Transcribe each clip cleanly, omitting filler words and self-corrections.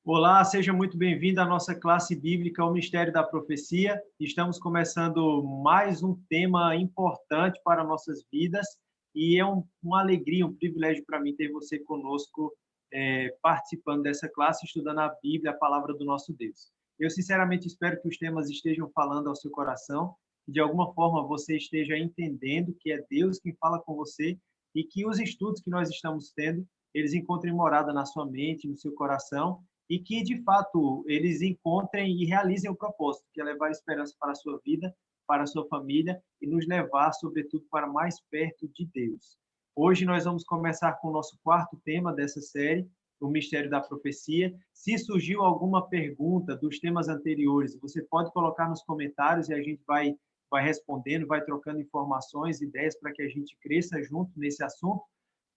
Olá, seja muito bem-vindo à nossa classe bíblica, o Mistério da Profecia. Estamos começando mais um tema importante para nossas vidas e é uma alegria, um privilégio para mim ter você conosco, participando dessa classe, estudando a Bíblia, a palavra do nosso Deus. Eu sinceramente espero que os temas estejam falando ao seu coração, que de alguma forma você esteja entendendo que é Deus quem fala com você e que os estudos que nós estamos tendo, eles encontrem morada na sua mente, no seu coração e que, de fato, eles encontrem e realizem o propósito, que é levar esperança para a sua vida, para a sua família e nos levar, sobretudo, para mais perto de Deus. Hoje nós vamos começar com o nosso quarto tema dessa série, o Mistério da Profecia. Se surgiu alguma pergunta dos temas anteriores, você pode colocar nos comentários e a gente vai respondendo, vai trocando informações, ideias para que a gente cresça junto nesse assunto.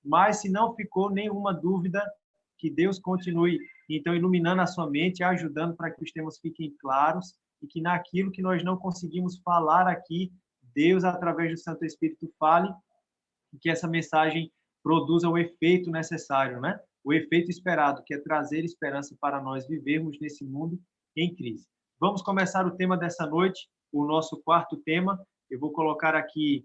Mas se não ficou nenhuma dúvida, que Deus continue, então, iluminando a sua mente, ajudando para que os temas fiquem claros e que naquilo que nós não conseguimos falar aqui, Deus, através do Santo Espírito, fale e que essa mensagem produza o efeito necessário, né? O efeito esperado, que é trazer esperança para nós vivermos nesse mundo em crise. Vamos começar o tema dessa noite, o nosso quarto tema. Eu vou colocar aqui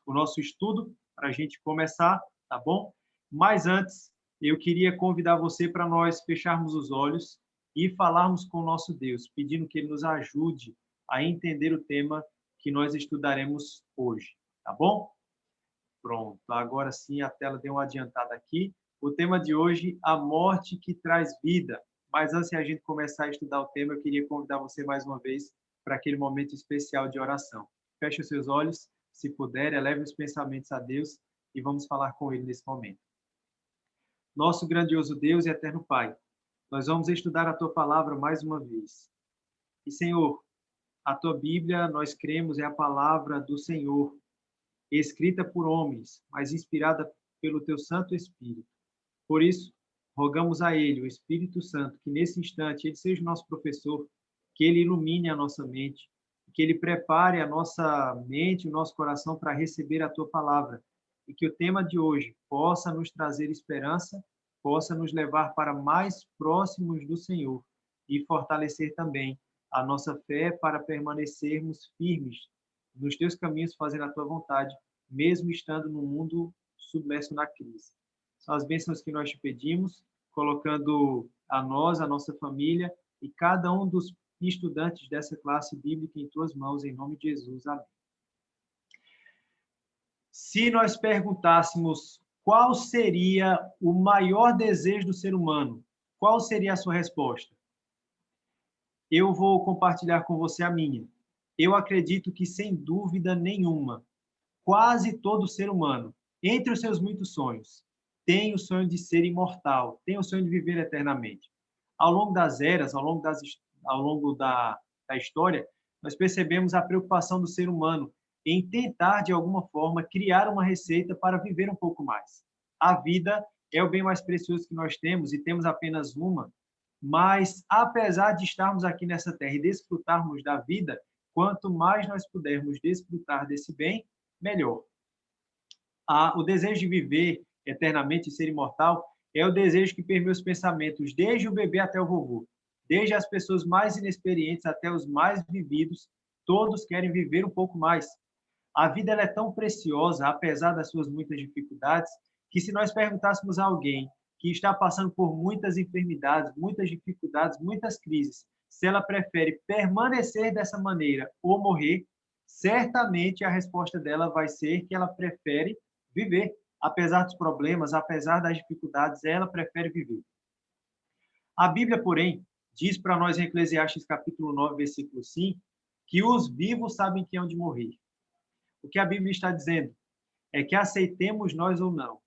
o nosso estudo para a gente começar, tá bom? Mas antes, eu queria convidar você para nós fecharmos os olhos e falarmos com o nosso Deus, pedindo que Ele nos ajude a entender o tema que nós estudaremos hoje, tá bom? Pronto, agora sim a tela deu uma adiantada aqui. O tema de hoje, a morte que traz vida. Mas antes de a gente começar a estudar o tema, eu queria convidar você mais uma vez para aquele momento especial de oração. Feche os seus olhos, se puder, eleve os pensamentos a Deus e vamos falar com Ele nesse momento. Nosso grandioso Deus e eterno Pai, nós vamos estudar a Tua palavra mais uma vez. E, Senhor, a Tua Bíblia, nós cremos, é a palavra do Senhor, escrita por homens, mas inspirada pelo Teu Santo Espírito. Por isso, rogamos a Ele, o Espírito Santo, que nesse instante Ele seja o nosso professor, que Ele ilumine a nossa mente, que Ele prepare a nossa mente, o nosso coração para receber a Tua palavra, e que o tema de hoje possa nos trazer esperança, possa nos levar para mais próximos do Senhor e fortalecer também a nossa fé para permanecermos firmes nos Teus caminhos, fazendo a Tua vontade, mesmo estando no mundo submerso na crise. São as bênçãos que nós te pedimos, colocando a nós, a nossa família e cada um dos estudantes dessa classe bíblica em tuas mãos, em nome de Jesus. Amém. Se nós perguntássemos qual seria o maior desejo do ser humano, qual seria a sua resposta? Eu vou compartilhar com você a minha. Eu acredito que, sem dúvida nenhuma, quase todo ser humano, entre os seus muitos sonhos, tem o sonho de ser imortal, tem o sonho de viver eternamente. Ao longo das eras, ao longo da história, nós percebemos a preocupação do ser humano em tentar, de alguma forma, criar uma receita para viver um pouco mais. A vida é o bem mais precioso que nós temos e temos apenas uma, mas, apesar de estarmos aqui nessa terra e desfrutarmos da vida, quanto mais nós pudermos desfrutar desse bem, melhor. O desejo de viver eternamente e ser imortal é o desejo que permeia os pensamentos, desde o bebê até o vovô. Desde as pessoas mais inexperientes até os mais vividos, todos querem viver um pouco mais. A vida ela é tão preciosa, apesar das suas muitas dificuldades, que se nós perguntássemos a alguém que está passando por muitas enfermidades, muitas dificuldades, muitas crises, se ela prefere permanecer dessa maneira ou morrer, certamente a resposta dela vai ser que ela prefere viver. Apesar dos problemas, apesar das dificuldades, ela prefere viver. A Bíblia, porém, diz para nós em Eclesiastes capítulo 9, versículo 5, que os vivos sabem que hão de morrer. O que a Bíblia está dizendo é que aceitemos nós ou não,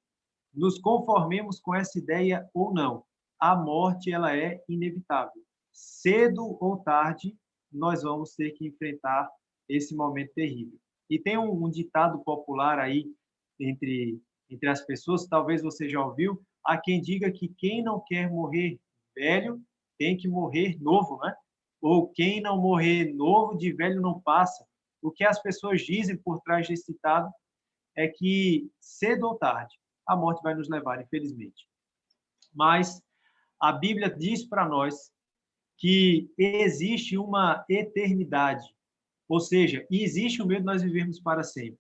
nos conformemos com essa ideia ou não, a morte ela é inevitável. Cedo ou tarde, nós vamos ter que enfrentar esse momento terrível. E tem um ditado popular aí entre as pessoas, talvez você já ouviu, há quem diga que quem não quer morrer velho tem que morrer novo, né? Ou quem não morrer novo, de velho não passa. O que as pessoas dizem por trás desse ditado é que, cedo ou tarde, a morte vai nos levar, infelizmente. Mas A Bíblia diz para nós que existe uma eternidade, ou seja, existe um meio de nós vivermos para sempre.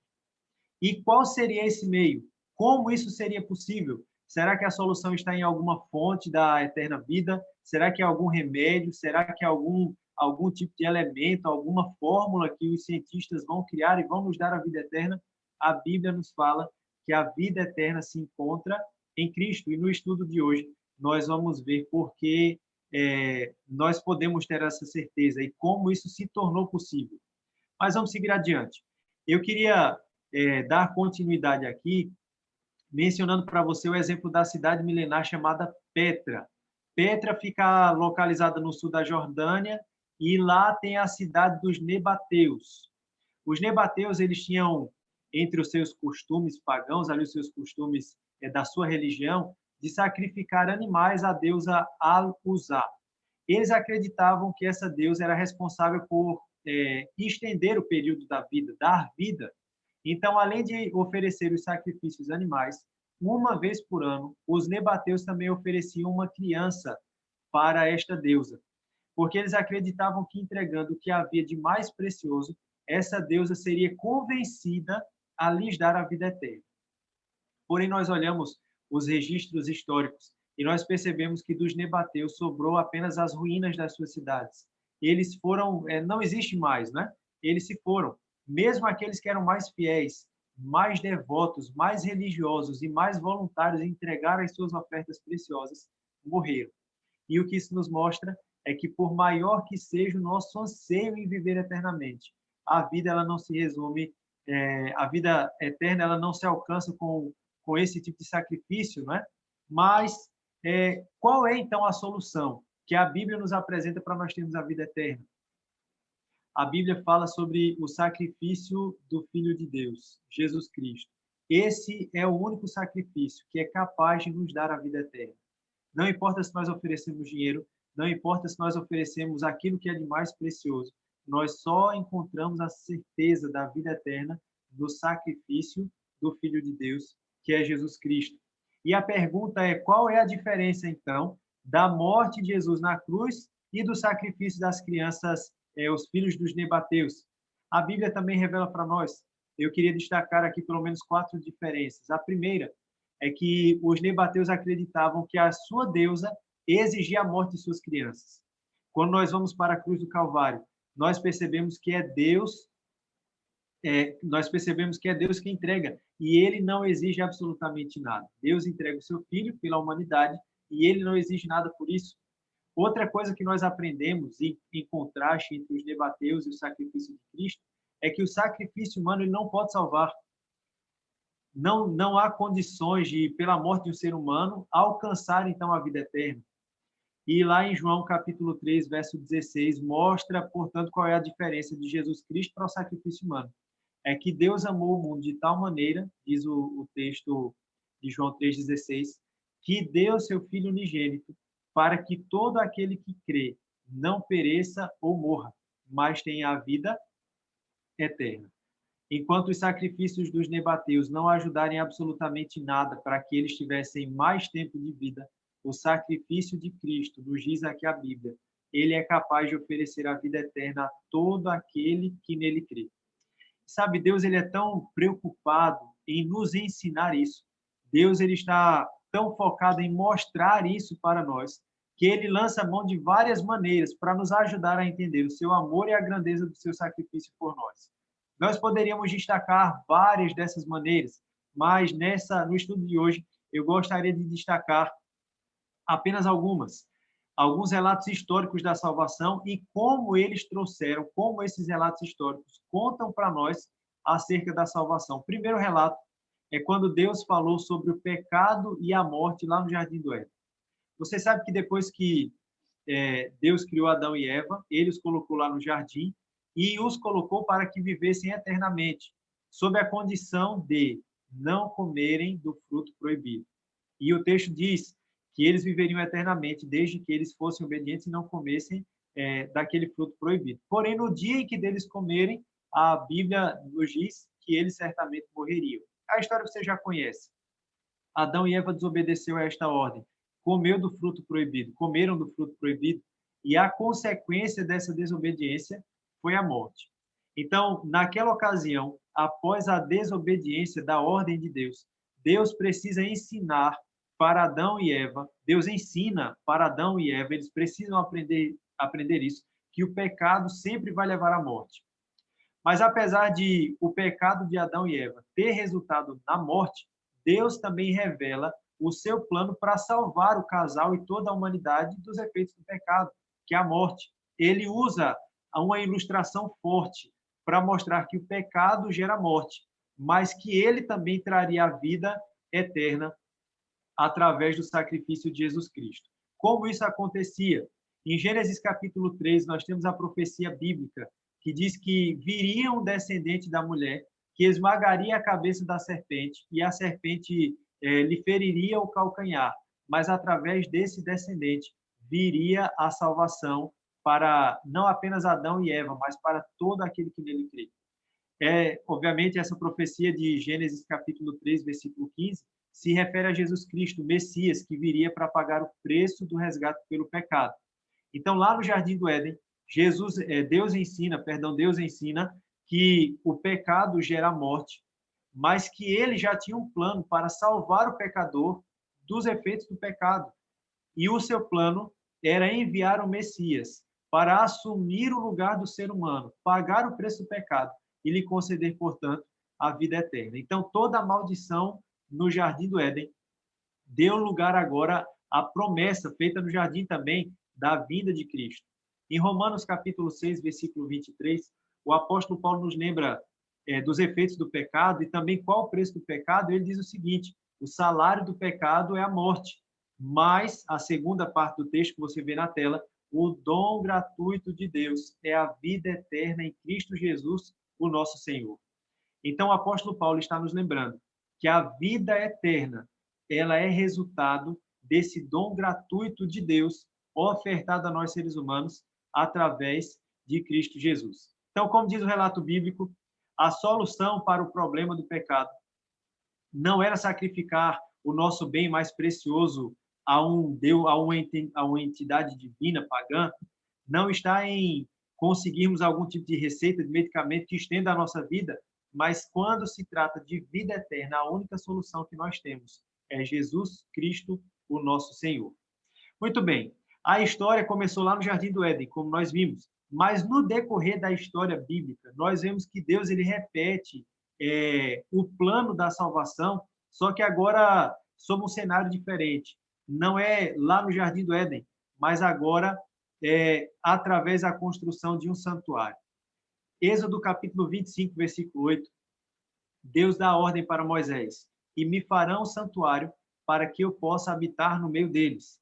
E qual seria esse meio? Como isso seria possível? Será que a solução está em alguma fonte da eterna vida? Será que é algum remédio? Será que é algum tipo de elemento, alguma fórmula que os cientistas vão criar e vão nos dar a vida eterna? A Bíblia nos fala que a vida eterna se encontra em Cristo. E no estudo de hoje, nós vamos ver por que nós podemos ter essa certeza e como isso se tornou possível. Mas vamos seguir adiante. Eu queria dar continuidade aqui, mencionando para você o exemplo da cidade milenar chamada Petra. Petra fica localizada no sul da Jordânia e lá tem a cidade dos Nebateus. Os Nebateus, eles tinham, entre os seus costumes pagãos, ali os seus costumes da sua religião, de sacrificar animais à deusa Al-Uzá. Eles acreditavam que essa deusa era responsável por estender o período da vida, dar vida. Então, além de oferecer os sacrifícios animais, uma vez por ano, os nebateus também ofereciam uma criança para esta deusa, porque eles acreditavam que entregando o que havia de mais precioso, essa deusa seria convencida a lhes dar a vida eterna. Porém, nós olhamos os registros históricos e nós percebemos que dos nebateus sobrou apenas as ruínas das suas cidades. Eles foram, não existe mais, né? Eles se foram. Mesmo aqueles que eram mais fiéis, mais devotos, mais religiosos e mais voluntários em entregar as suas ofertas preciosas, morreram. E o que isso nos mostra é que, por maior que seja o nosso anseio em viver eternamente, a vida ela não se resume, a vida eterna ela não se alcança com esse tipo de sacrifício, né? Mas qual é então a solução que a Bíblia nos apresenta para nós termos a vida eterna? A Bíblia fala sobre o sacrifício do Filho de Deus, Jesus Cristo. Esse é o único sacrifício que é capaz de nos dar a vida eterna. Não importa se nós oferecemos dinheiro, não importa se nós oferecemos aquilo que é de mais precioso, nós só encontramos a certeza da vida eterna no sacrifício do Filho de Deus, que é Jesus Cristo. E a pergunta é, qual é a diferença, então, da morte de Jesus na cruz e do sacrifício das crianças, os filhos dos nebateus? A Bíblia também revela para nós. Eu queria destacar aqui pelo menos 4 diferenças. A primeira é que os nebateus acreditavam que a sua deusa exigia a morte de suas crianças. Quando nós vamos para a cruz do Calvário, nós percebemos que é Deus que entrega, e ele não exige absolutamente nada. Deus entrega o seu filho pela humanidade e ele não exige nada por isso. Outra coisa que nós aprendemos em contraste entre os nebateus e o sacrifício de Cristo é que o sacrifício humano ele não pode salvar. Não há condições de, pela morte de um ser humano, alcançar então a vida eterna. E lá em João capítulo 3, verso 16, mostra, portanto, qual é a diferença de Jesus Cristo para o sacrifício humano. É que Deus amou o mundo de tal maneira, diz o texto de João 3,16, que deu seu Filho unigênito para que todo aquele que crê não pereça ou morra, mas tenha a vida eterna. Enquanto os sacrifícios dos nebateus não ajudarem absolutamente nada para que eles tivessem mais tempo de vida, o sacrifício de Cristo, nos diz aqui a Bíblia, ele é capaz de oferecer a vida eterna a todo aquele que nele crê. Sabe, Deus ele é tão preocupado em nos ensinar isso. Deus ele está tão focado em mostrar isso para nós, que ele lança mão de várias maneiras para nos ajudar a entender o seu amor e a grandeza do seu sacrifício por nós. Nós poderíamos destacar várias dessas maneiras, mas no estudo de hoje eu gostaria de destacar apenas alguns relatos históricos da salvação e como esses relatos históricos contam para nós acerca da salvação. O primeiro relato é quando Deus falou sobre o pecado e a morte lá no Jardim do Éden. Você sabe que depois que Deus criou Adão e Eva, ele os colocou lá no jardim e os colocou para que vivessem eternamente, sob a condição de não comerem do fruto proibido. E o texto diz que eles viveriam eternamente, desde que eles fossem obedientes e não comessem daquele fruto proibido. Porém, no dia em que deles comerem, a Bíblia nos diz que eles certamente morreriam. A história você já conhece. Adão e Eva desobedeceu a esta ordem. comeu do fruto proibido, comeram do fruto proibido, e a consequência dessa desobediência foi a morte. Então, naquela ocasião, após a desobediência da ordem de Deus, Deus precisa ensinar para Adão e Eva, Deus ensina para Adão e Eva, eles precisam aprender isso, que o pecado sempre vai levar à morte. Mas apesar de o pecado de Adão e Eva ter resultado na morte, Deus também revela o seu plano para salvar o casal e toda a humanidade dos efeitos do pecado, que é a morte. Ele usa uma ilustração forte para mostrar que o pecado gera morte, mas que ele também traria a vida eterna através do sacrifício de Jesus Cristo. Como isso acontecia? Em Gênesis capítulo 3, nós temos a profecia bíblica que diz que viria um descendente da mulher que esmagaria a cabeça da serpente e a serpente lhe feriria o calcanhar, mas através desse descendente viria a salvação para não apenas Adão e Eva, mas para todo aquele que nele crê. Obviamente, essa profecia de Gênesis capítulo 3, versículo 15, se refere a Jesus Cristo, o Messias, que viria para pagar o preço do resgate pelo pecado. Então, lá no Jardim do Éden, Deus ensina que o pecado gera morte, mas que ele já tinha um plano para salvar o pecador dos efeitos do pecado. E o seu plano era enviar o Messias para assumir o lugar do ser humano, pagar o preço do pecado e lhe conceder, portanto, a vida eterna. Então, toda a maldição no Jardim do Éden deu lugar agora à promessa feita no jardim também da vinda de Cristo. Em Romanos capítulo 6, versículo 23, o apóstolo Paulo nos lembra dos efeitos do pecado e também qual o preço do pecado. Ele diz o seguinte: o salário do pecado é a morte, mas a segunda parte do texto que você vê na tela, o dom gratuito de Deus é a vida eterna em Cristo Jesus, o nosso Senhor. Então, o apóstolo Paulo está nos lembrando que a vida eterna, ela é resultado desse dom gratuito de Deus ofertado a nós seres humanos através de Cristo Jesus. Então, como diz o relato bíblico, a solução para o problema do pecado não era sacrificar o nosso bem mais precioso a uma entidade divina pagã, não está em conseguirmos algum tipo de receita de medicamento que estenda a nossa vida, mas quando se trata de vida eterna, a única solução que nós temos é Jesus Cristo, o nosso Senhor. Muito bem, a história começou lá no Jardim do Éden, como nós vimos, mas no decorrer da história bíblica, nós vemos que Deus ele repete o plano da salvação, só que agora sob um cenário diferente. Não é lá no Jardim do Éden, mas agora através da construção de um santuário. Êxodo capítulo 25, versículo 8, Deus dá ordem para Moisés: e me farão um santuário para que eu possa habitar no meio deles.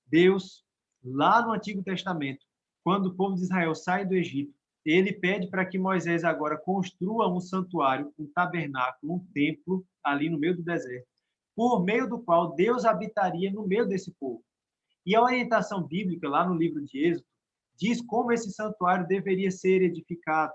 Deus, lá no Antigo Testamento, quando o povo de Israel sai do Egito, ele pede para que Moisés agora construa um santuário, um tabernáculo, um templo ali no meio do deserto, por meio do qual Deus habitaria no meio desse povo. E a orientação bíblica, lá no livro de Êxodo, diz como esse santuário deveria ser edificado.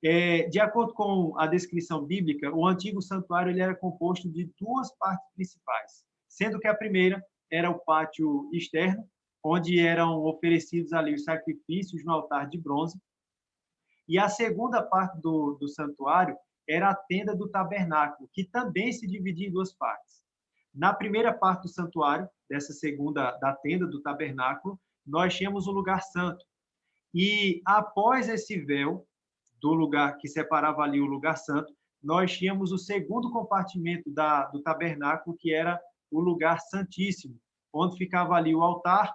De acordo com a descrição bíblica, o antigo santuário ele era composto de duas partes principais, sendo que a primeira era o pátio externo, onde eram oferecidos ali os sacrifícios no altar de bronze, e a segunda parte do santuário era a tenda do tabernáculo, que também se dividia em duas partes. Na primeira parte do santuário, dessa segunda, da tenda do tabernáculo, nós tínhamos o lugar santo. E após esse véu do lugar que separava ali o lugar santo, nós tínhamos o segundo compartimento do tabernáculo, que era o lugar santíssimo, onde ficava ali o altar,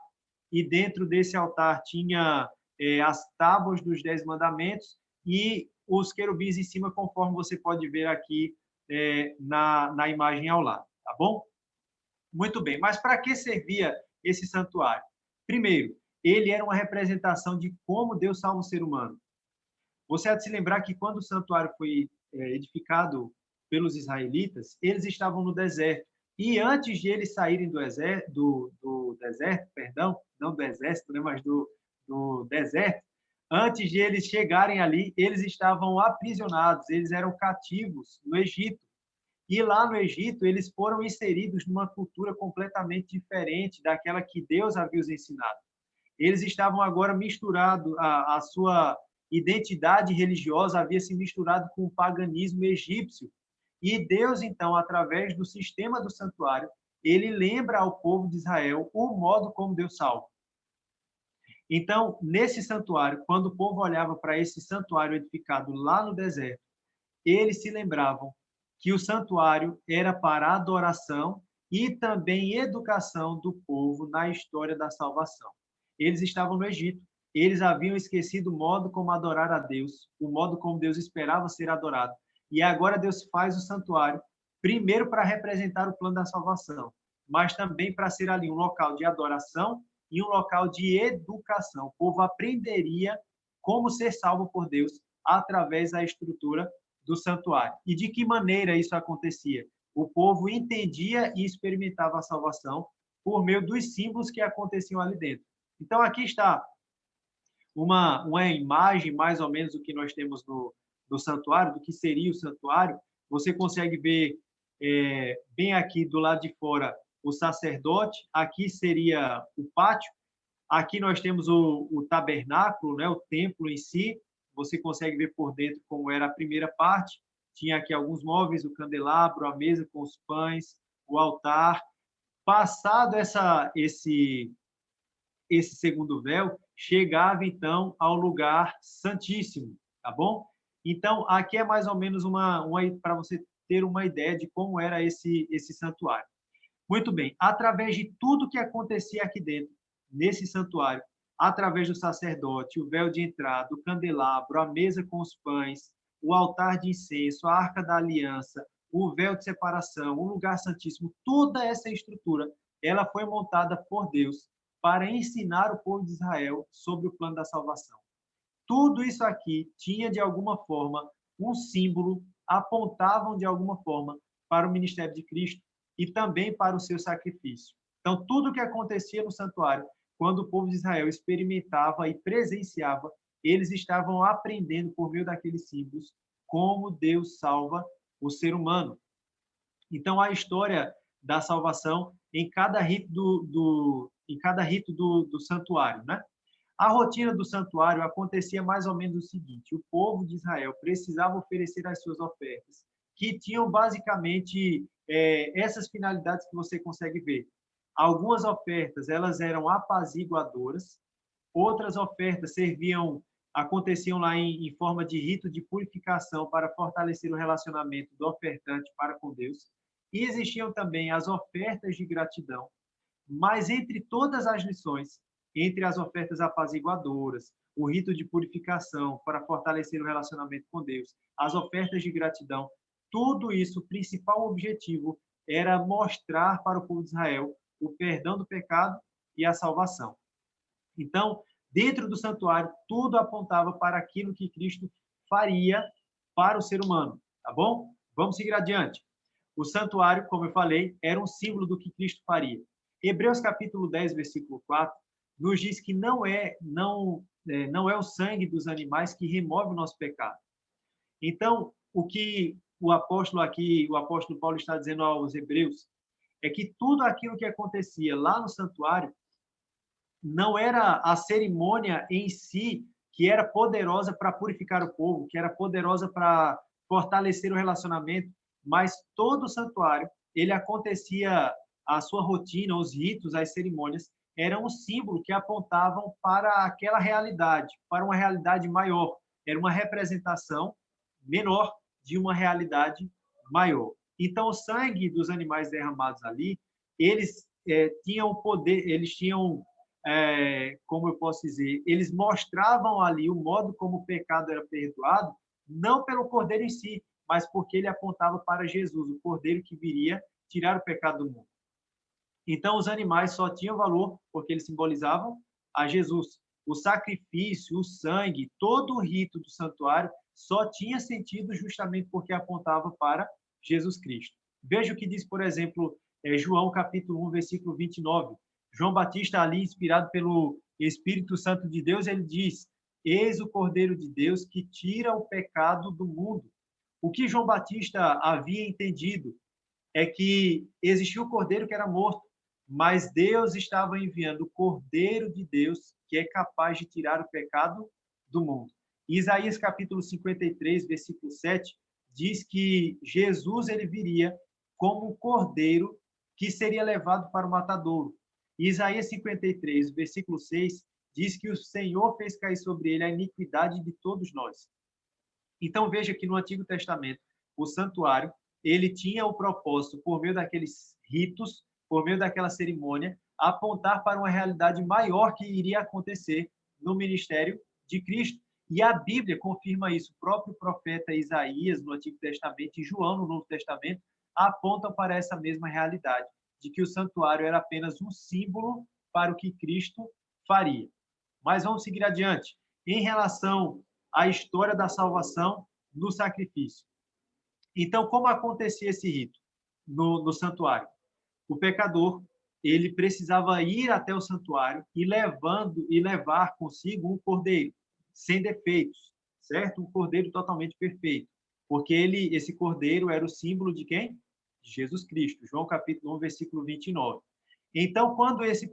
e dentro desse altar tinha as tábuas dos 10 mandamentos e os querubins em cima, conforme você pode ver aqui na imagem ao lado, tá bom? Muito bem, mas para que servia esse santuário? Primeiro, ele era uma representação de como Deus salva o ser humano. Você há de se lembrar que quando o santuário foi edificado pelos israelitas, eles estavam no deserto. E antes de eles saírem do deserto, perdão, não do exército, né, mas do deserto, antes de eles chegarem ali, eles estavam aprisionados, eles eram cativos no Egito. E lá no Egito, eles foram inseridos numa cultura completamente diferente daquela que Deus havia os ensinado. Eles estavam agora misturados, a sua identidade religiosa havia se misturado com o paganismo egípcio. E Deus, então, através do sistema do santuário, ele lembra ao povo de Israel o modo como Deus salva. Então, nesse santuário, quando o povo olhava para esse santuário edificado lá no deserto, eles se lembravam que o santuário era para adoração e também educação do povo na história da salvação. Eles estavam no Egito, eles haviam esquecido o modo como adorar a Deus, o modo como Deus esperava ser adorado. E agora Deus faz o santuário, primeiro para representar o plano da salvação, mas também para ser ali um local de adoração e um local de educação. O povo aprenderia como ser salvo por Deus através da estrutura do santuário. E de que maneira isso acontecia? O povo entendia e experimentava a salvação por meio dos símbolos que aconteciam ali dentro. Então, aqui está uma imagem, mais ou menos, do que nós temos no santuário, do que seria o santuário. Você consegue ver bem aqui do lado de fora o sacerdote, aqui seria o pátio, aqui nós temos o tabernáculo, né, o templo em si. Você consegue ver por dentro como era a primeira parte. Tinha aqui alguns móveis, o candelabro, a mesa com os pães, o altar. Passado esse segundo véu, chegava então ao lugar santíssimo, tá bom? Então, aqui é mais ou menos para você ter uma ideia de como era esse santuário. Muito bem, através de tudo que acontecia aqui dentro, nesse santuário, através do sacerdote, o véu de entrada, o candelabro, a mesa com os pães, o altar de incenso, a arca da aliança, o véu de separação, o lugar santíssimo, toda essa estrutura, ela foi montada por Deus para ensinar o povo de Israel sobre o plano da salvação. Tudo isso aqui tinha, de alguma forma, um símbolo, apontavam, de alguma forma, para o ministério de Cristo e também para o seu sacrifício. Então, tudo o que acontecia no santuário, quando o povo de Israel experimentava e presenciava, eles estavam aprendendo, por meio daqueles símbolos, como Deus salva o ser humano. Então, a história da salvação em cada rito do santuário, né? A rotina do santuário acontecia mais ou menos o seguinte: o povo de Israel precisava oferecer as suas ofertas, que tinham basicamente essas finalidades que você consegue ver. Algumas ofertas elas eram apaziguadoras, outras ofertas aconteciam lá em forma de rito de purificação para fortalecer o relacionamento do ofertante para com Deus. E existiam também as ofertas de gratidão. Mas entre todas as lições, entre as ofertas apaziguadoras, o rito de purificação para fortalecer o relacionamento com Deus, as ofertas de gratidão, tudo isso, o principal objetivo era mostrar para o povo de Israel o perdão do pecado e a salvação. Então, dentro do santuário, tudo apontava para aquilo que Cristo faria para o ser humano, tá bom? Vamos seguir adiante. O santuário, como eu falei, era um símbolo do que Cristo faria. Hebreus capítulo 10, versículo 4, nos diz que não é o sangue dos animais que remove o nosso pecado. Então, o que o apóstolo Paulo está dizendo aos hebreus, é que tudo aquilo que acontecia lá no santuário não era a cerimônia em si que era poderosa para purificar o povo, que era poderosa para fortalecer o relacionamento, mas todo o santuário, ele acontecia, a sua rotina, os ritos, as cerimônias, eram um símbolo que apontavam para aquela realidade, para uma realidade maior. Era uma representação menor de uma realidade maior. Então, o sangue dos animais derramados ali, eles tinham poder, eles tinham, como eu posso dizer, eles mostravam ali o modo como o pecado era perdoado, não pelo cordeiro em si, mas porque ele apontava para Jesus, o cordeiro que viria tirar o pecado do mundo. Então, os animais só tinham valor porque eles simbolizavam a Jesus. O sacrifício, o sangue, todo o rito do santuário só tinha sentido justamente porque apontava para Jesus Cristo. Veja o que diz, por exemplo, João capítulo 1, versículo 29. João Batista, ali inspirado pelo Espírito Santo de Deus, ele diz: eis o Cordeiro de Deus que tira o pecado do mundo. O que João Batista havia entendido é que existia o cordeiro que era morto, mas Deus estava enviando o Cordeiro de Deus, que é capaz de tirar o pecado do mundo. Isaías capítulo 53, versículo 7, diz que Jesus ele viria como um cordeiro que seria levado para o matadouro. Isaías 53, versículo 6, diz que o Senhor fez cair sobre ele a iniquidade de todos nós. Então veja que no Antigo Testamento, o santuário, ele tinha o propósito, por meio daqueles ritos, por meio daquela cerimônia, apontar para uma realidade maior que iria acontecer no ministério de Cristo. E a Bíblia confirma isso. O próprio profeta Isaías, no Antigo Testamento, e João, no Novo Testamento, apontam para essa mesma realidade, de que o santuário era apenas um símbolo para o que Cristo faria. Mas vamos seguir adiante. Em relação à história da salvação no sacrifício. Então, como acontecia esse rito no santuário? O pecador, ele precisava ir até o santuário e levar consigo um cordeiro sem defeitos, certo? Um cordeiro totalmente perfeito, porque esse cordeiro era o símbolo de quem? De Jesus Cristo. João capítulo 1, versículo 29. Então, quando esse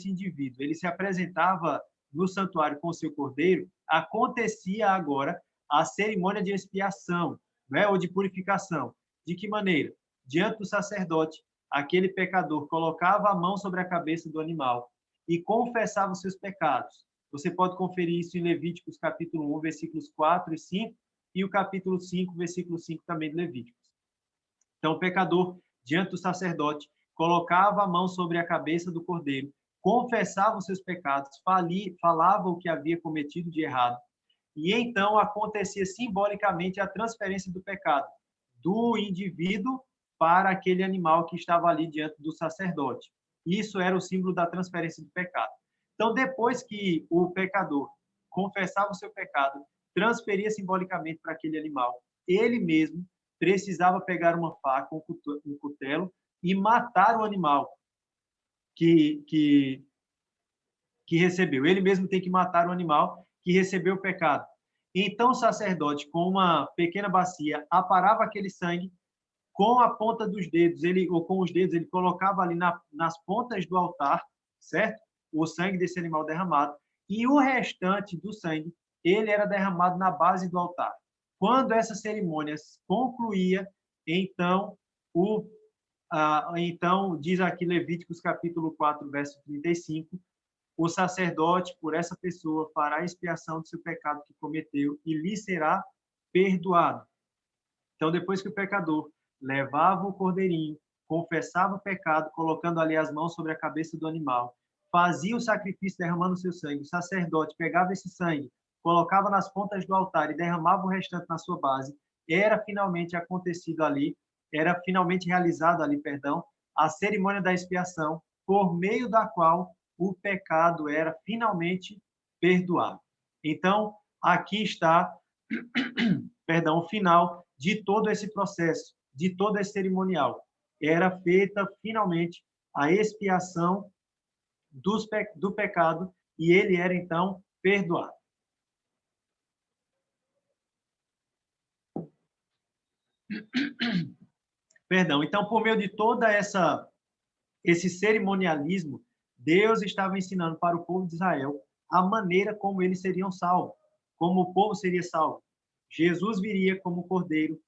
indivíduo, ele se apresentava no santuário com o seu cordeiro, acontecia agora a cerimônia de expiação, né, ou de purificação. De que maneira? Diante do sacerdote, aquele pecador colocava a mão sobre a cabeça do animal e confessava os seus pecados. Você pode conferir isso em Levíticos capítulo 1, versículos 4 e 5, e o capítulo 5, versículo 5 também de Levíticos. Então, o pecador, diante do sacerdote, colocava a mão sobre a cabeça do cordeiro, confessava os seus pecados, falava o que havia cometido de errado, e então acontecia simbolicamente a transferência do pecado do indivíduo para aquele animal que estava ali diante do sacerdote. Isso era o símbolo da transferência do pecado. Então, depois que o pecador confessava o seu pecado, transferia simbolicamente para aquele animal, ele mesmo precisava pegar uma faca, um cutelo e matar o animal que recebeu. Ele mesmo tem que matar o animal que recebeu o pecado. Então o sacerdote, com uma pequena bacia, aparava aquele sangue com a ponta dos dedos, ou com os dedos, ele colocava ali nas pontas do altar, certo? O sangue desse animal derramado, e o restante do sangue, ele era derramado na base do altar. Quando essa cerimônia concluía, então, então diz aqui Levíticos capítulo 4, verso 35, o sacerdote, por essa pessoa, fará expiação do seu pecado que cometeu e lhe será perdoado. Então, depois que o pecador levava o cordeirinho, confessava o pecado, colocando ali as mãos sobre a cabeça do animal, fazia o sacrifício derramando o seu sangue, o sacerdote pegava esse sangue, colocava nas pontas do altar e derramava o restante na sua base, era finalmente realizado ali, a cerimônia da expiação, por meio da qual o pecado era finalmente perdoado. Então, aqui está, o final de todo esse processo, de todo esse cerimonial. Era feita finalmente a expiação do pecado e ele era então perdoado. Então, por meio de toda esse cerimonialismo, Deus estava ensinando para o povo de Israel a maneira como eles seriam salvos, como o povo seria salvo. Jesus viria como cordeiro,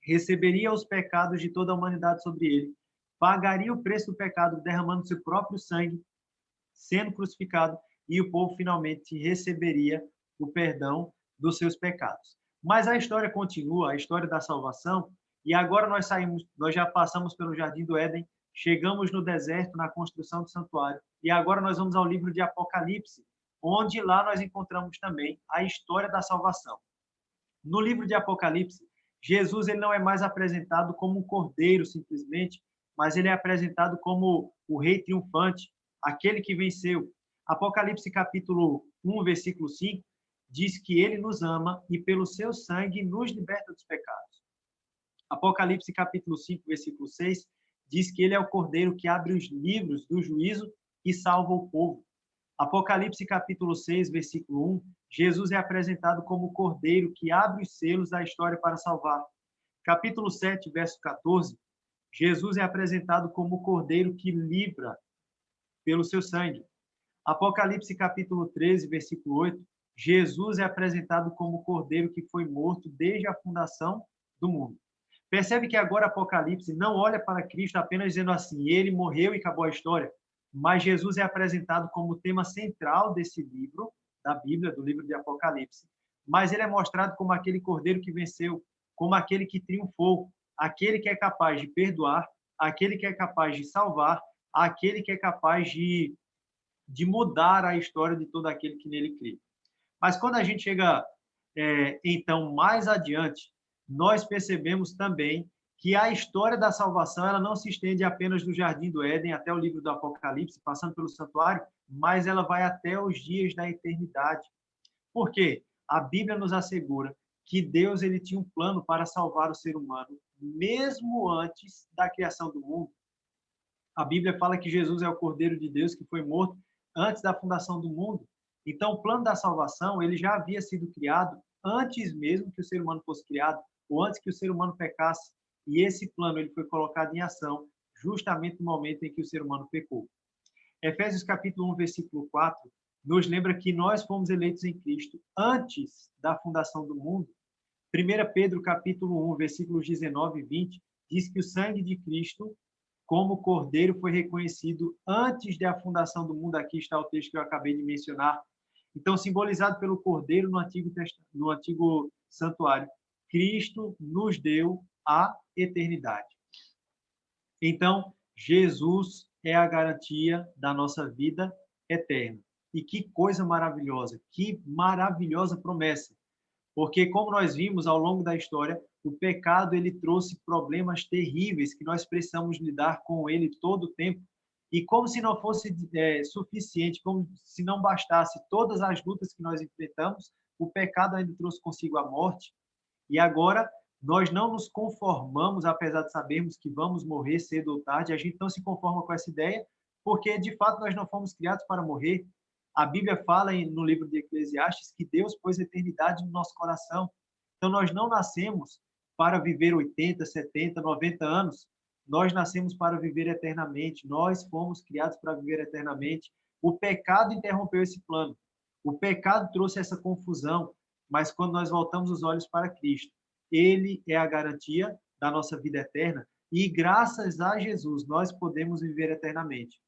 receberia os pecados de toda a humanidade sobre ele, pagaria o preço do pecado derramando seu próprio sangue, sendo crucificado, e o povo finalmente receberia o perdão dos seus pecados. Mas a história continua, a história da salvação, e agora nós já passamos pelo Jardim do Éden, chegamos no deserto, na construção do santuário, e agora nós vamos ao livro de Apocalipse, onde lá nós encontramos também a história da salvação. No livro de Apocalipse, Jesus ele não é mais apresentado como um cordeiro simplesmente, mas ele é apresentado como o rei triunfante, aquele que venceu. Apocalipse capítulo 1, versículo 5, diz que ele nos ama e pelo seu sangue nos liberta dos pecados. Apocalipse capítulo 5, versículo 6, diz que ele é o cordeiro que abre os livros do juízo e salva o povo. Apocalipse capítulo 6, versículo 1, Jesus é apresentado como o cordeiro que abre os selos da história para salvar. Capítulo 7, verso 14, Jesus é apresentado como o cordeiro que livra pelo seu sangue. Apocalipse capítulo 13, versículo 8, Jesus é apresentado como o cordeiro que foi morto desde a fundação do mundo. Percebe que agora Apocalipse não olha para Cristo apenas dizendo assim, ele morreu e acabou a história, mas Jesus é apresentado como o tema central desse livro, da Bíblia, do livro de Apocalipse, mas ele é mostrado como aquele cordeiro que venceu, como aquele que triunfou, aquele que é capaz de perdoar, aquele que é capaz de salvar, aquele que é capaz de mudar a história de todo aquele que nele crê. Mas quando a gente chega, então, mais adiante, nós percebemos também que a história da salvação ela não se estende apenas do Jardim do Éden até o livro do Apocalipse, passando pelo santuário, mas ela vai até os dias da eternidade. Por quê? A Bíblia nos assegura que Deus ele tinha um plano para salvar o ser humano, mesmo antes da criação do mundo. A Bíblia fala que Jesus é o Cordeiro de Deus que foi morto antes da fundação do mundo. Então, o plano da salvação ele já havia sido criado antes mesmo que o ser humano fosse criado, ou antes que o ser humano pecasse. E esse plano ele foi colocado em ação justamente no momento em que o ser humano pecou. Efésios capítulo 1, versículo 4, nos lembra que nós fomos eleitos em Cristo antes da fundação do mundo. 1 Pedro capítulo 1, versículos 19 e 20, diz que o sangue de Cristo como cordeiro foi reconhecido antes da fundação do mundo. Aqui está o texto que eu acabei de mencionar. Então, simbolizado pelo cordeiro no antigo santuário, Cristo nos deu a eternidade. Então, Jesus é a garantia da nossa vida eterna. E que coisa maravilhosa, que maravilhosa promessa. Porque, como nós vimos ao longo da história, o pecado ele trouxe problemas terríveis que nós precisamos lidar com ele todo o tempo. E como se não fosse suficiente, como se não bastasse todas as lutas que nós enfrentamos, o pecado ainda trouxe consigo a morte. E agora nós não nos conformamos, apesar de sabermos que vamos morrer cedo ou tarde, a gente não se conforma com essa ideia, porque de fato nós não fomos criados para morrer. A Bíblia fala no livro de Eclesiastes que Deus pôs eternidade no nosso coração. Então nós não nascemos para viver 80, 70, 90 anos. Nós nascemos para viver eternamente. Nós fomos criados para viver eternamente. O pecado interrompeu esse plano. O pecado trouxe essa confusão, mas quando nós voltamos os olhos para Cristo, ele é a garantia da nossa vida eterna e graças a Jesus nós podemos viver eternamente.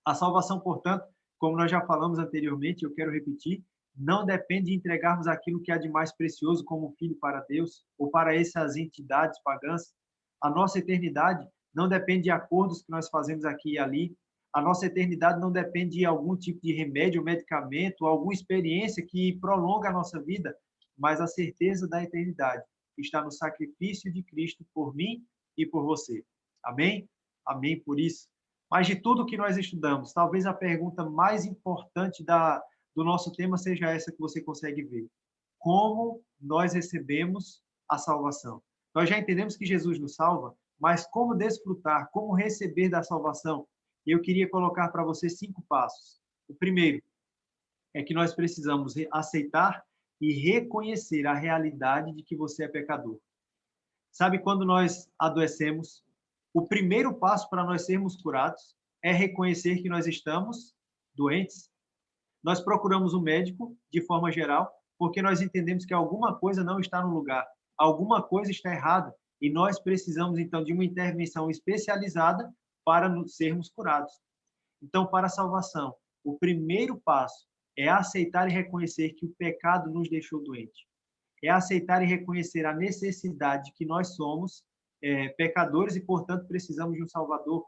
A salvação, portanto, como nós já falamos anteriormente, eu quero repetir, não depende de entregarmos aquilo que há de mais precioso como um filho para Deus ou para essas entidades pagãs. A nossa eternidade não depende de acordos que nós fazemos aqui e ali. A nossa eternidade não depende de algum tipo de remédio, medicamento, alguma experiência que prolonga a nossa vida, mas a certeza da eternidade está no sacrifício de Cristo por mim e por você. Amém? Amém por isso. Mas de tudo que nós estudamos, talvez a pergunta mais importante do nosso tema seja essa que você consegue ver. Como nós recebemos a salvação? Nós já entendemos que Jesus nos salva, mas como desfrutar, como receber da salvação? Eu queria colocar para você 5 passos. O primeiro é que nós precisamos aceitar e reconhecer a realidade de que você é pecador. Sabe quando nós adoecemos? O primeiro passo para nós sermos curados é reconhecer que nós estamos doentes. Nós procuramos um médico, de forma geral, porque nós entendemos que alguma coisa não está no lugar, alguma coisa está errada, e nós precisamos, então, de uma intervenção especializada para sermos curados. Então, para a salvação, o primeiro passo é aceitar e reconhecer que o pecado nos deixou doente. É aceitar e reconhecer a necessidade que nós somos pecadores e, portanto, precisamos de um Salvador.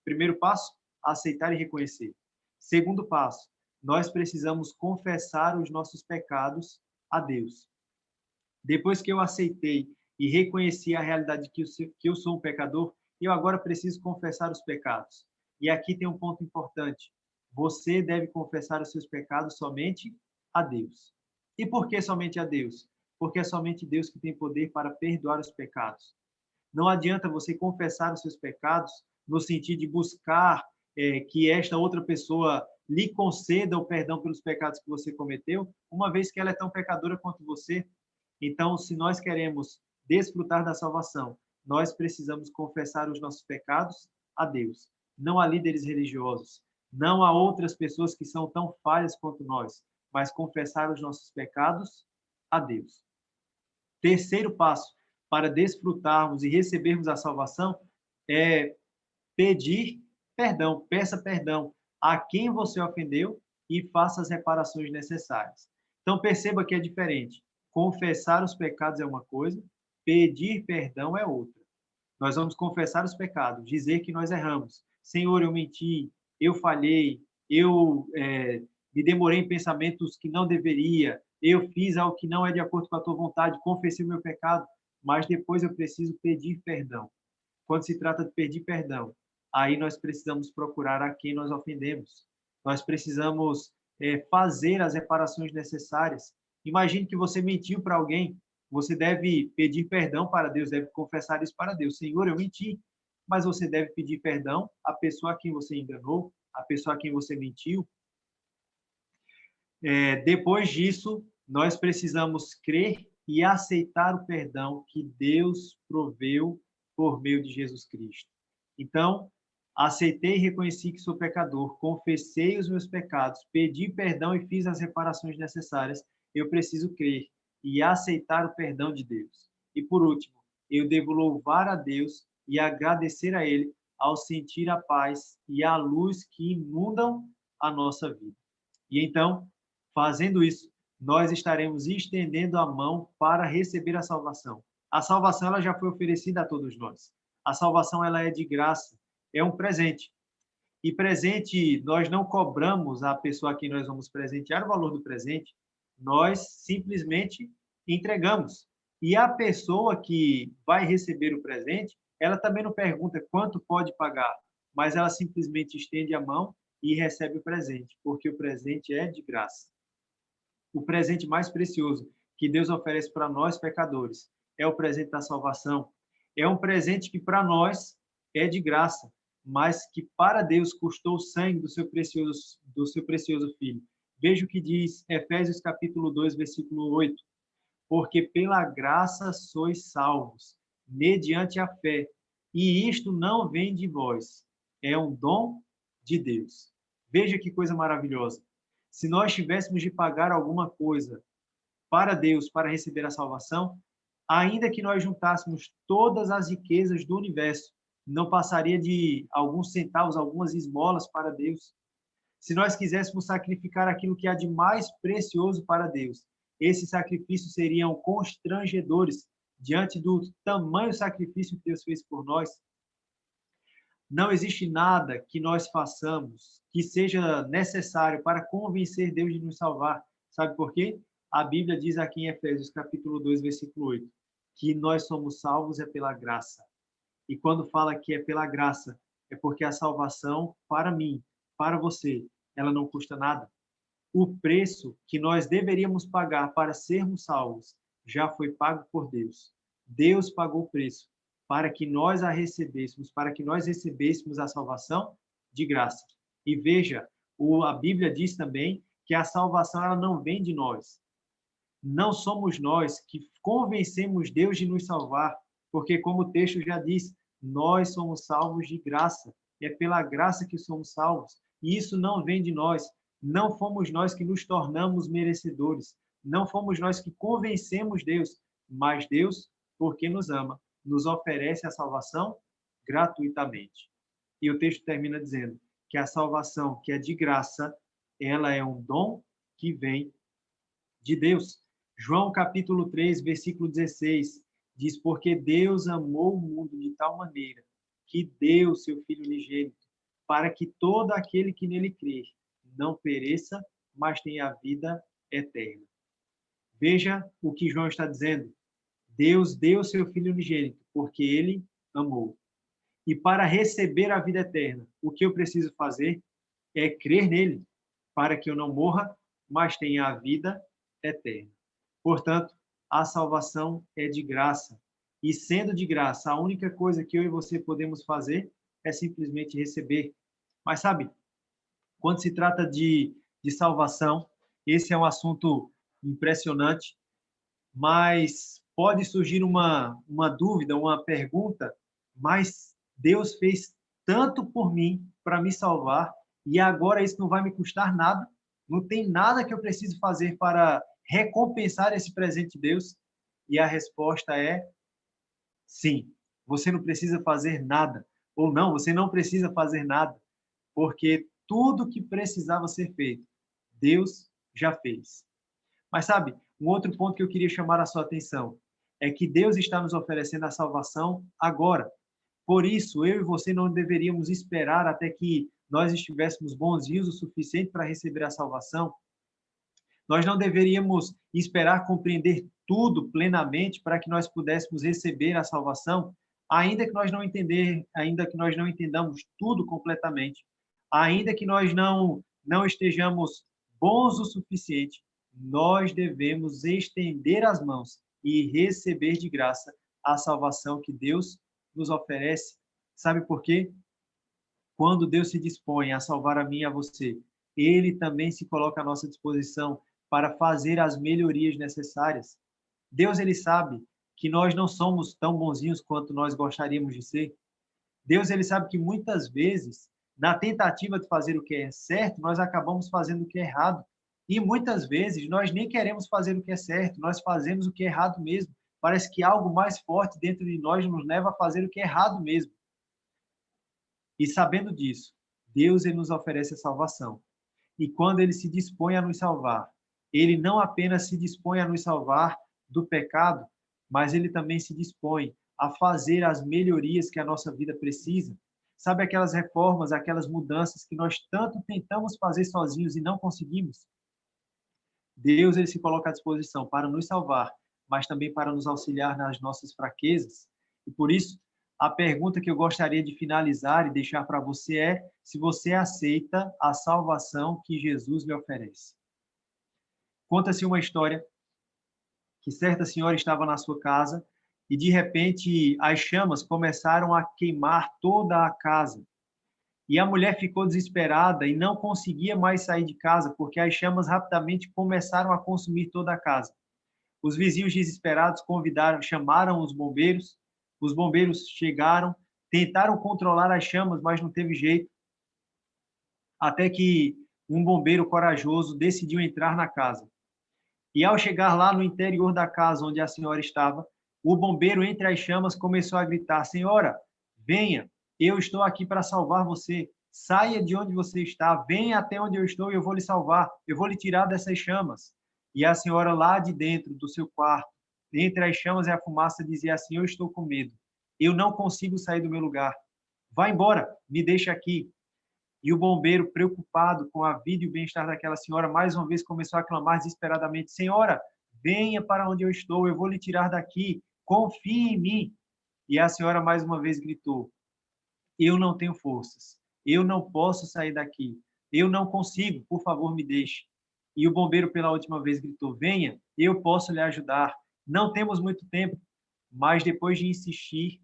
Primeiro passo, aceitar e reconhecer. Segundo passo, nós precisamos confessar os nossos pecados a Deus. Depois que eu aceitei e reconheci a realidade que eu sou um pecador, eu agora preciso confessar os pecados. E aqui tem um ponto importante. Você deve confessar os seus pecados somente a Deus. E por que somente a Deus? Porque é somente Deus que tem poder para perdoar os pecados. Não adianta você confessar os seus pecados no sentido de buscar que esta outra pessoa lhe conceda o perdão pelos pecados que você cometeu, uma vez que ela é tão pecadora quanto você. Então, se nós queremos desfrutar da salvação, nós precisamos confessar os nossos pecados a Deus, não a líderes religiosos, não a outras pessoas que são tão falhas quanto nós, mas confessar os nossos pecados a Deus. Terceiro passo para desfrutarmos e recebermos a salvação é pedir perdão. Peça perdão a quem você ofendeu e faça as reparações necessárias. Então, perceba que é diferente. Confessar os pecados é uma coisa, pedir perdão é outra. Nós vamos confessar os pecados, dizer que nós erramos. Senhor, eu menti, eu falhei, eu me demorei em pensamentos que não deveria, eu fiz algo que não é de acordo com a tua vontade, confessei o meu pecado, mas depois eu preciso pedir perdão. Quando se trata de pedir perdão, aí nós precisamos procurar a quem nós ofendemos. Nós precisamos fazer as reparações necessárias. Imagine que você mentiu para alguém, você deve pedir perdão para Deus, deve confessar isso para Deus. Senhor, eu menti, mas você deve pedir perdão à pessoa a quem você enganou, à pessoa a quem você mentiu. Depois disso, nós precisamos crer e aceitar o perdão que Deus proveu por meio de Jesus Cristo. Então, aceitei e reconheci que sou pecador, confessei os meus pecados, pedi perdão e fiz as reparações necessárias. Eu preciso crer e aceitar o perdão de Deus. E por último, eu devo louvar a Deus e agradecer a Ele ao sentir a paz e a luz que inundam a nossa vida. E então, fazendo isso, nós estaremos estendendo a mão para receber a salvação. A salvação ela já foi oferecida a todos nós. A salvação ela é de graça, é um presente. E presente, nós não cobramos a pessoa a quem nós vamos presentear o valor do presente, nós simplesmente entregamos. E a pessoa que vai receber o presente, ela também não pergunta quanto pode pagar, mas ela simplesmente estende a mão e recebe o presente, porque o presente é de graça. O presente mais precioso que Deus oferece para nós, pecadores, é o presente da salvação. É um presente que para nós é de graça, mas que para Deus custou o sangue do seu precioso Filho. Veja o que diz Efésios capítulo 2, versículo 8. Porque pela graça sois salvos, mediante a fé, e isto não vem de vós, é um dom de Deus. Veja que coisa maravilhosa. Se nós tivéssemos de pagar alguma coisa para Deus para receber a salvação, ainda que nós juntássemos todas as riquezas do universo, não passaria de alguns centavos, algumas esmolas para Deus. Se nós quiséssemos sacrificar aquilo que há de mais precioso para Deus, esses sacrifícios seriam constrangedores diante do tamanho sacrifício que Deus fez por nós. Não existe nada que nós façamos que seja necessário para convencer Deus de nos salvar. Sabe por quê? A Bíblia diz aqui em Efésios capítulo 2, versículo 8, que nós somos salvos é pela graça. E quando fala que é pela graça, é porque a salvação, para mim, para você, ela não custa nada. O preço que nós deveríamos pagar para sermos salvos já foi pago por Deus. Deus pagou o preço para que nós a recebêssemos, para que nós recebêssemos a salvação de graça. E veja, a Bíblia diz também que a salvação ela não vem de nós. Não somos nós que convencemos Deus de nos salvar, porque como o texto já diz, nós somos salvos de graça. É pela graça que somos salvos. E isso não vem de nós. Não fomos nós que nos tornamos merecedores. Não fomos nós que convencemos Deus. Mas Deus, porque nos ama, nos oferece a salvação gratuitamente. E o texto termina dizendo que a salvação, que é de graça, ela é um dom que vem de Deus. João capítulo 3, versículo 16, diz, porque Deus amou o mundo de tal maneira que deu seu Filho unigênito, para que todo aquele que nele crer não pereça, mas tenha a vida eterna. Veja o que João está dizendo. Deus deu seu Filho unigênito, porque ele amou. E para receber a vida eterna, o que eu preciso fazer é crer nele, para que eu não morra, mas tenha a vida eterna. Portanto, a salvação é de graça. E sendo de graça, a única coisa que eu e você podemos fazer é simplesmente receber. Mas sabe, Quando se trata de salvação, esse é um assunto impressionante, mas pode surgir uma dúvida, uma pergunta, mas Deus fez tanto por mim para me salvar e agora isso não vai me custar nada? Não tem nada que eu preciso fazer para recompensar esse presente de Deus? E a resposta é sim. Você não precisa fazer nada. Ou não, você não precisa fazer nada, porque tudo que precisava ser feito, Deus já fez. Mas sabe, um outro ponto que eu queria chamar a sua atenção é que Deus está nos oferecendo a salvação agora. Por isso, eu e você não deveríamos esperar até que nós estivéssemos bonzinhos o suficiente para receber a salvação. Nós não deveríamos esperar compreender tudo plenamente para que nós pudéssemos receber a salvação, ainda que nós não entendamos tudo completamente, ainda que nós não estejamos bons o suficiente, nós devemos estender as mãos e receber de graça a salvação que Deus nos oferece. Sabe por quê? Quando Deus se dispõe a salvar a mim e a você, Ele também se coloca à nossa disposição para fazer as melhorias necessárias. Deus, Ele sabe que nós não somos tão bonzinhos quanto nós gostaríamos de ser. Deus, Ele sabe que muitas vezes, na tentativa de fazer o que é certo, nós acabamos fazendo o que é errado. E muitas vezes nós nem queremos fazer o que é certo, nós fazemos o que é errado mesmo. Parece que algo mais forte dentro de nós nos leva a fazer o que é errado mesmo. E sabendo disso, Deus ele nos oferece a salvação. E quando ele se dispõe a nos salvar, ele não apenas se dispõe a nos salvar do pecado, mas ele também se dispõe a fazer as melhorias que a nossa vida precisa. Sabe aquelas reformas, aquelas mudanças que nós tanto tentamos fazer sozinhos e não conseguimos? Deus ele se coloca à disposição para nos salvar, mas também para nos auxiliar nas nossas fraquezas. E por isso, a pergunta que eu gostaria de finalizar e deixar para você é se você aceita a salvação que Jesus lhe oferece. Conta-se uma história que certa senhora estava na sua casa e, de repente, as chamas começaram a queimar toda a casa. E a mulher ficou desesperada e não conseguia mais sair de casa, porque as chamas rapidamente começaram a consumir toda a casa. Os vizinhos desesperados chamaram os bombeiros chegaram, tentaram controlar as chamas, mas não teve jeito, até que um bombeiro corajoso decidiu entrar na casa. E ao chegar lá no interior da casa onde a senhora estava, o bombeiro, entre as chamas, começou a gritar: Senhora, venha, eu estou aqui para salvar você. Saia de onde você está, venha até onde eu estou e eu vou lhe salvar. Eu vou lhe tirar dessas chamas. E a senhora, lá de dentro do seu quarto, entre as chamas e a fumaça, dizia assim: Eu estou com medo. Eu não consigo sair do meu lugar. Vá embora, me deixa aqui. E o bombeiro, preocupado com a vida e o bem-estar daquela senhora, mais uma vez começou a clamar desesperadamente: Senhora, venha para onde eu estou, eu vou lhe tirar daqui, confie em mim. E a senhora mais uma vez gritou: Eu não tenho forças, eu não posso sair daqui, eu não consigo, por favor, me deixe. E o bombeiro, pela última vez, gritou: Venha, eu posso lhe ajudar. Não temos muito tempo. Mas depois de insistir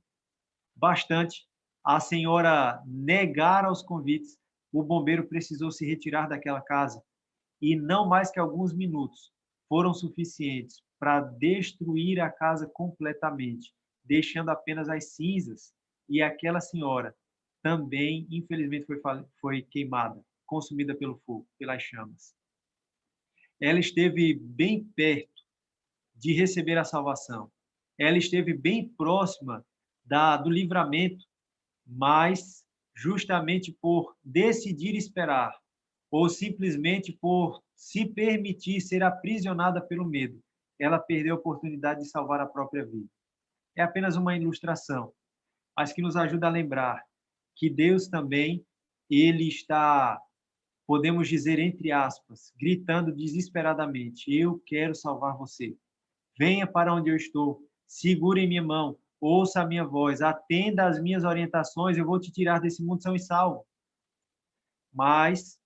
bastante, a senhora negar aos convites, o bombeiro precisou se retirar daquela casa. E não mais que alguns minutos foram suficientes para destruir a casa completamente, deixando apenas as cinzas. E aquela senhora também, infelizmente, foi queimada, consumida pelo fogo, pelas chamas. Ela esteve bem perto de receber a salvação. Ela esteve bem próxima do livramento, mas justamente por decidir esperar, ou simplesmente por se permitir ser aprisionada pelo medo, ela perdeu a oportunidade de salvar a própria vida. É apenas uma ilustração, mas que nos ajuda a lembrar que Deus também, ele está, podemos dizer entre aspas, gritando desesperadamente: Eu quero salvar você. Venha para onde eu estou, segure em minha mão, ouça a minha voz, atenda às minhas orientações, eu vou te tirar desse mundo são e salvo. Mas,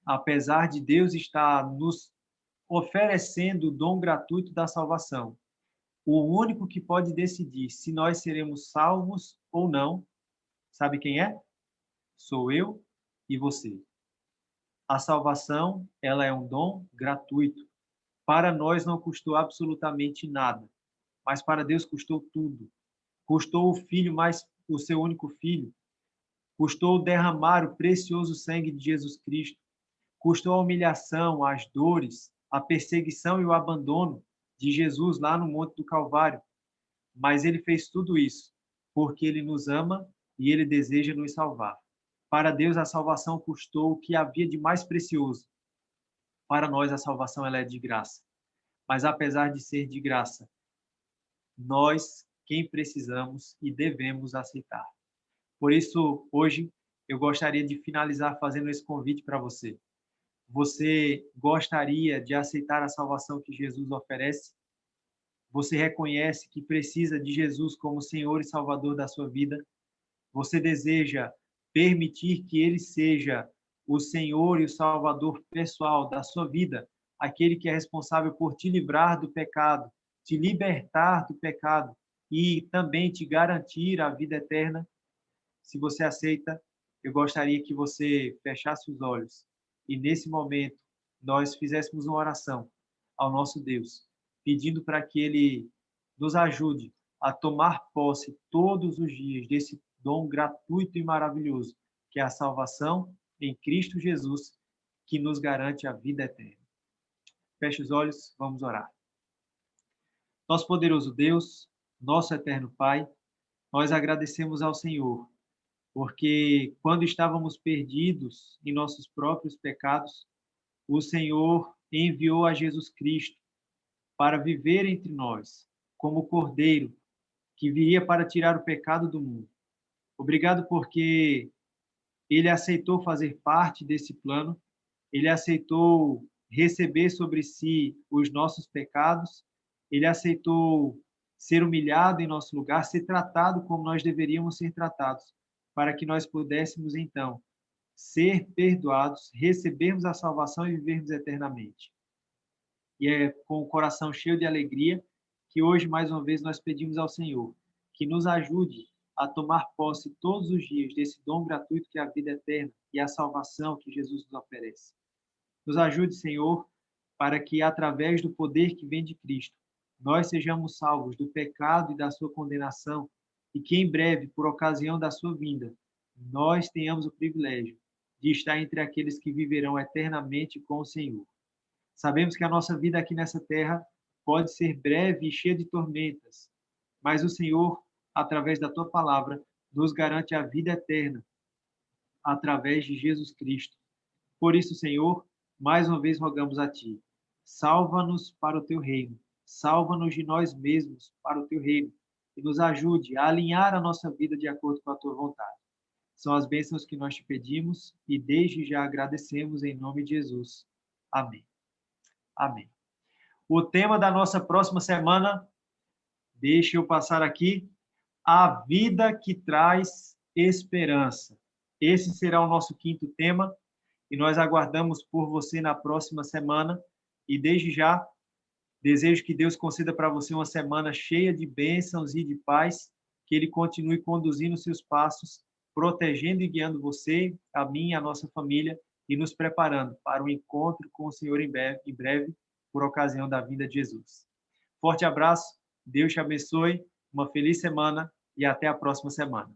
apesar de Deus estar nos oferecendo o dom gratuito da salvação, o único que pode decidir se nós seremos salvos ou não, sabe quem é? Sou eu e você. A salvação, ela é um dom gratuito. Para nós não custou absolutamente nada, mas para Deus custou tudo. Custou o seu único filho, custou derramar o precioso sangue de Jesus Cristo, custou a humilhação, as dores, a perseguição e o abandono de Jesus lá no Monte do Calvário. Mas ele fez tudo isso porque ele nos ama e ele deseja nos salvar. Para Deus, a salvação custou o que havia de mais precioso. Para nós, a salvação ela é de graça. Mas apesar de ser de graça, nós, quem precisamos e devemos aceitar. Por isso, hoje, eu gostaria de finalizar fazendo esse convite para você. Você gostaria de aceitar a salvação que Jesus oferece? Você reconhece que precisa de Jesus como Senhor e Salvador da sua vida? Você deseja permitir que Ele seja o Senhor e o Salvador pessoal da sua vida, aquele que é responsável por te livrar do pecado, te libertar do pecado e também te garantir a vida eterna? Se você aceita, eu gostaria que você fechasse os olhos e, nesse momento, nós fizéssemos uma oração ao nosso Deus, pedindo para que Ele nos ajude a tomar posse todos os dias desse dom gratuito e maravilhoso, que é a salvação em Cristo Jesus, que nos garante a vida eterna. Feche os olhos, vamos orar. Nosso poderoso Deus, nosso eterno Pai, nós agradecemos ao Senhor porque quando estávamos perdidos em nossos próprios pecados, o Senhor enviou a Jesus Cristo para viver entre nós, como Cordeiro, que viria para tirar o pecado do mundo. Obrigado porque ele aceitou fazer parte desse plano, ele aceitou receber sobre si os nossos pecados, ele aceitou ser humilhado em nosso lugar, ser tratado como nós deveríamos ser tratados, para que nós pudéssemos, então, ser perdoados, recebermos a salvação e vivermos eternamente. E é com o coração cheio de alegria que hoje, mais uma vez, nós pedimos ao Senhor que nos ajude a tomar posse todos os dias desse dom gratuito que é a vida eterna e a salvação que Jesus nos oferece. Nos ajude, Senhor, para que, através do poder que vem de Cristo, nós sejamos salvos do pecado e da sua condenação e que, em breve, por ocasião da sua vinda, nós tenhamos o privilégio de estar entre aqueles que viverão eternamente com o Senhor. Sabemos que a nossa vida aqui nessa terra pode ser breve e cheia de tormentas, mas o Senhor, através da tua palavra, nos garante a vida eterna através de Jesus Cristo. Por isso, Senhor, mais uma vez rogamos a ti, salva-nos para o teu reino, salva-nos de nós mesmos para o teu reino e nos ajude a alinhar a nossa vida de acordo com a tua vontade. São as bênçãos que nós te pedimos e desde já agradecemos em nome de Jesus. Amém. Amém. O tema da nossa próxima semana, deixa eu passar aqui, a vida que traz esperança. Esse será o nosso quinto tema e nós aguardamos por você na próxima semana e desde já desejo que Deus conceda para você uma semana cheia de bênçãos e de paz, que Ele continue conduzindo seus passos, protegendo e guiando você, a mim e a nossa família e nos preparando para o encontro com o Senhor em breve, por ocasião da vinda de Jesus. Forte abraço, Deus te abençoe, uma feliz semana e até a próxima semana.